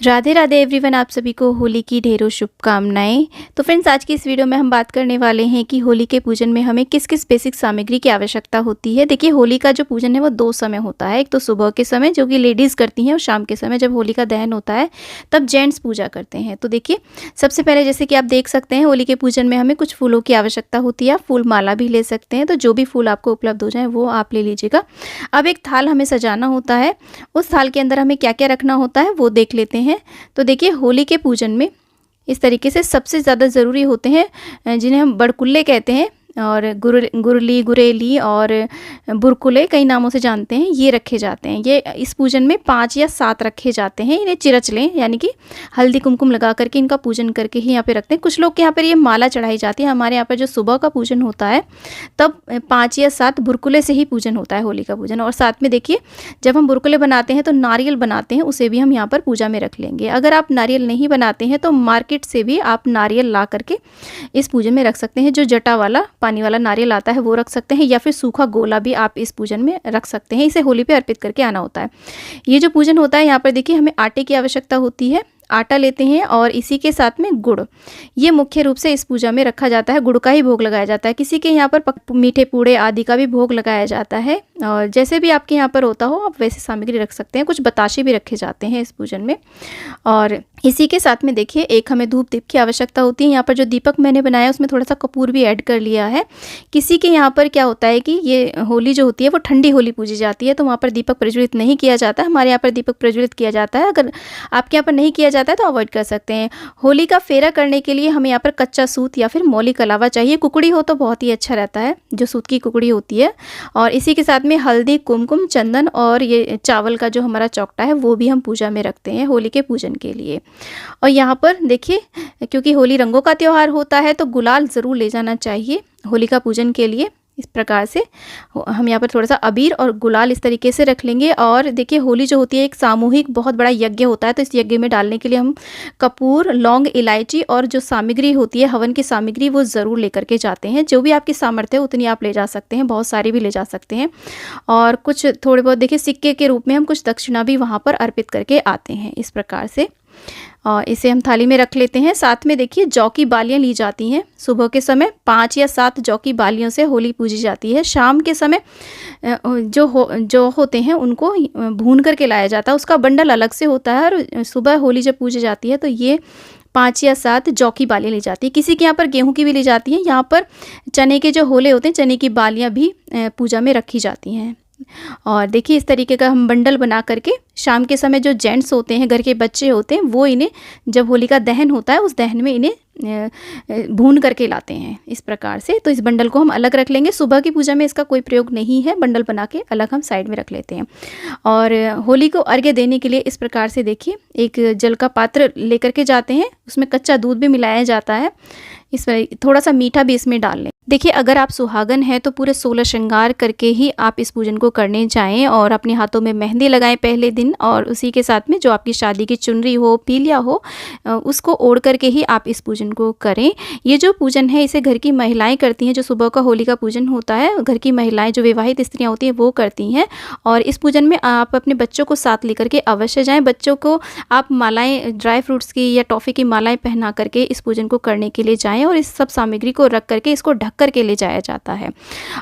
Radhe Radhe everyone, आप सभी को होली की ढेरों शुभकामनाएं। तो फ्रेंड्स, आज की इस वीडियो में हम बात करने वाले हैं कि होली के पूजन में हमें किस किस बेसिक सामग्री की आवश्यकता होती है। देखिए, होली का जो पूजन है वो दो समय होता है। एक तो सुबह के समय जो कि लेडीज़ करती हैं, और शाम के समय जब होली का दहन होता है तब जेंट्स पूजा करते हैं। तो देखिए, सबसे पहले जैसे कि आप देख सकते हैं, होली के पूजन में हमें कुछ फूलों की आवश्यकता होती है। आप फूल माला भी ले सकते हैं, तो जो भी फूल आपको उपलब्ध हो जाए वो आप ले लीजिएगा। अब एक थाल हमें सजाना होता है, उस थाल के अंदर हमें क्या क्या रखना होता है वो देख लेते हैं। तो देखिए, होली के पूजन में इस तरीके से सबसे ज़्यादा ज़रूरी होते हैं जिन्हें हम बड़कुल्ले कहते हैं, और गुरली, गुरेली और बुरकुले कई नामों से जानते हैं, ये रखे जाते हैं। ये इस पूजन में 5 या 7 रखे जाते हैं। इन्हें चिरच लें, यानी कि हल्दी कुमकुम लगा करके इनका पूजन करके ही यहाँ पे रखते हैं। कुछ लोग के यहाँ पर ये माला चढ़ाई जाती है। हमारे यहाँ पर जो सुबह का पूजन होता है तब 5 या 7 बुरकुले से ही पूजन होता है, होली का पूजन। और साथ में देखिए, जब हम बुरकुले बनाते हैं तो नारियल बनाते हैं, उसे भी हम यहाँ पर पूजा में रख लेंगे। अगर आप नारियल नहीं बनाते हैं तो मार्केट से भी आप नारियल ला करके इस पूजन में रख सकते हैं। जो जटा वाला पानी वाला नारियल आता है वो रख सकते हैं, या फिर सूखा गोला भी आप इस पूजन में रख सकते हैं। इसे होली पे अर्पित करके आना होता है। ये जो पूजन होता है, यहाँ पर देखिए हमें आटे की आवश्यकता होती है। आटा लेते हैं और इसी के साथ में गुड़, ये मुख्य रूप से इस पूजा में रखा जाता है। गुड़ का ही भोग लगाया जाता है। किसी के यहाँ पर मीठे पूड़े आदि का भी भोग लगाया जाता है, और जैसे भी आपके यहाँ पर होता हो आप वैसे सामग्री रख सकते हैं। कुछ बताशे भी रखे जाते हैं इस पूजन में। और इसी के साथ में देखिए, एक हमें धूप दीप की आवश्यकता होती है। यहाँ पर जो दीपक मैंने बनाया उसमें थोड़ा सा कपूर भी ऐड कर लिया है। किसी के यहाँ पर क्या होता है कि ये होली जो होती है वो ठंडी होली पूजी जाती है, तो वहाँ पर दीपक प्रज्वलित नहीं किया जाता। हमारे यहाँ पर दीपक प्रज्वलित किया जाता है। अगर आपके यहाँ पर नहीं किया जाता है तो अवॉइड कर सकते हैं। होली का फेरा करने के लिए हमें यहाँ पर कच्चा सूत या फिर मौली कलावा चाहिए। कुकड़ी हो तो बहुत ही अच्छा रहता है, जो सूत की कुकड़ी होती है। और इसी के साथ में हल्दी, कुमकुम, चंदन और ये चावल का जो हमारा चौकटा है वो भी हम पूजा में रखते हैं होली के पूजन के लिए। और यहाँ पर देखिए, क्योंकि होली रंगों का त्यौहार होता है तो गुलाल ज़रूर ले जाना चाहिए होली का पूजन के लिए। इस प्रकार से हम यहाँ पर थोड़ा सा अबीर और गुलाल इस तरीके से रख लेंगे। और देखिए, होली जो होती है एक सामूहिक बहुत बड़ा यज्ञ होता है, तो इस यज्ञ में डालने के लिए हम कपूर, लौंग, इलायची और जो सामग्री होती है हवन की सामग्री वो ज़रूर लेकर के जाते हैं। जो भी आपकी सामर्थ्य है उतनी आप ले जा सकते हैं, बहुत सारी भी ले जा सकते हैं। और कुछ थोड़े बहुत देखिए सिक्के के रूप में हम कुछ दक्षिणा भी वहाँ पर अर्पित करके आते हैं। इस प्रकार से और इसे हम थाली में रख लेते हैं। साथ में देखिए, जौ की बालियाँ ली जाती हैं। सुबह के समय 5 या 7 जौ की बालियों से होली पूजी जाती है। शाम के समय जो होते हैं उनको भून करके लाया जाता है, उसका बंडल अलग से होता है। और सुबह होली जब पूजी जाती है तो ये 5 या 7 जौ की बालियाँ ली जाती है। किसी के यहाँ पर गेहूं की भी ली जाती हैं। यहाँ पर चने के जो होले होते हैं, चने की बालियाँ भी पूजा में रखी जाती हैं। और देखिए, इस तरीके का हम बंडल बना करके शाम के समय जो जेंट्स होते हैं, घर के बच्चे होते हैं, वो इन्हें जब होली का दहन होता है उस दहन में इन्हें भून करके लाते हैं इस प्रकार से। तो इस बंडल को हम अलग रख लेंगे। सुबह की पूजा में इसका कोई प्रयोग नहीं है, बंडल बना के अलग हम साइड में रख लेते हैं। और होली को अर्घ्य देने के लिए इस प्रकार से देखिए, एक जल का पात्र लेकर के जाते हैं, उसमें कच्चा दूध भी मिलाया जाता है। इसमें थोड़ा सा मीठा भी इसमें डाल लें। देखिए, अगर आप सुहागन हैं तो पूरे 16 श्रृंगार करके ही आप इस पूजन को करने जाएं, और अपने हाथों में मेहंदी लगाएं पहले दिन, और उसी के साथ में जो आपकी शादी की चुनरी हो, पीलिया हो, उसको ओढ़ करके ही आप इस पूजन को करें। ये जो पूजन है इसे घर की महिलाएं करती हैं। जो सुबह का होली का पूजन होता है, घर की महिलाएं, जो विवाहित स्त्रियां होती हैं वो करती हैं। और इस पूजन में आप अपने बच्चों को साथ लेकर के अवश्य जाएं। बच्चों को आप मालाएं, ड्राई फ्रूट्स की या टॉफ़ी की मालाएं पहना करके इस पूजन को करने के लिए जाएँ, और इस सब सामग्री को रख करके इसको ढक करके ले जाया जाता है।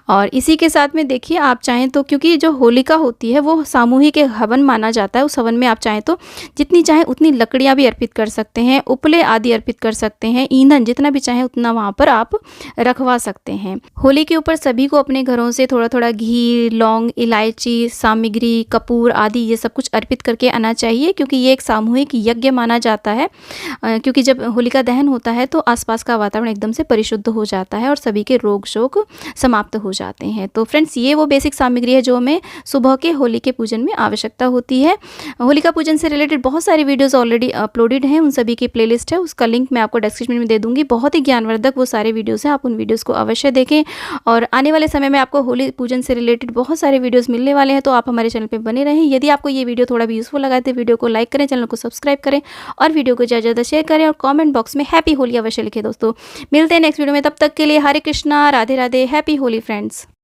और इसी के साथ में देखिए, आप चाहें तो, क्योंकि जो होलिका होती है वो सामूहिक हवन माना जाता है, उस हवन में आप चाहें तो जितनी चाहें उतनी लकड़ियां भी अर्पित कर सकते हैं, उपले आदि अर्पित कर सकते हैं, ईंधन जितना भी चाहें उतना वहां पर आप रखवा सकते हैं। होली के ऊपर सभी को अपने घरों से थोड़ा थोड़ा घी, लौंग, इलायची, सामग्री, कपूर आदि ये सब कुछ अर्पित करके आना चाहिए, क्योंकि ये एक सामूहिक यज्ञ माना जाता है। क्योंकि जब होलिका दहन होता है तो आसपास का वातावरण एकदम से परिशुद्ध हो जाता है और सभी के रोग शोक समाप्त हो जाते हैं। तो फ्रेंड्स, ये वो बेसिक सामग्री है जो हमें सुबह के होली के पूजन में आवश्यकता होती है। होलिका पूजन से रिलेटेड बहुत सारी वीडियोस ऑलरेडी अपलोडेड हैं, उन सभी की प्लेलिस्ट है, उसका लिंक मैं आपको डिस्क्रिप्शन में दे दूंगी। बहुत ही ज्ञानवर्धक वो सारे वीडियोस हैं, आप उन वीडियोस को अवश्य देखें। और आने वाले समय में आपको होली पूजन से रिलेटेड बहुत सारे वीडियोस मिलने वाले हैं, तो आप हमारे चैनल पर बने रहें। यदि आपको ये वीडियो थोड़ा भी यूजफुल लगा तो वीडियो को लाइक करें, चैनल को सब्सक्राइब करें, और वीडियो को ज़्यादा ज़्यादा शेयर करें, और कॉमेंट बॉक्स में हैप्पी होली अवश्य लिखें दोस्तों। मिलते हैं नेक्स्ट वीडियो में, तब तक के लिए हरे कृष्णा, राधे राधे, हैप्पी होली फ्रेंड्स।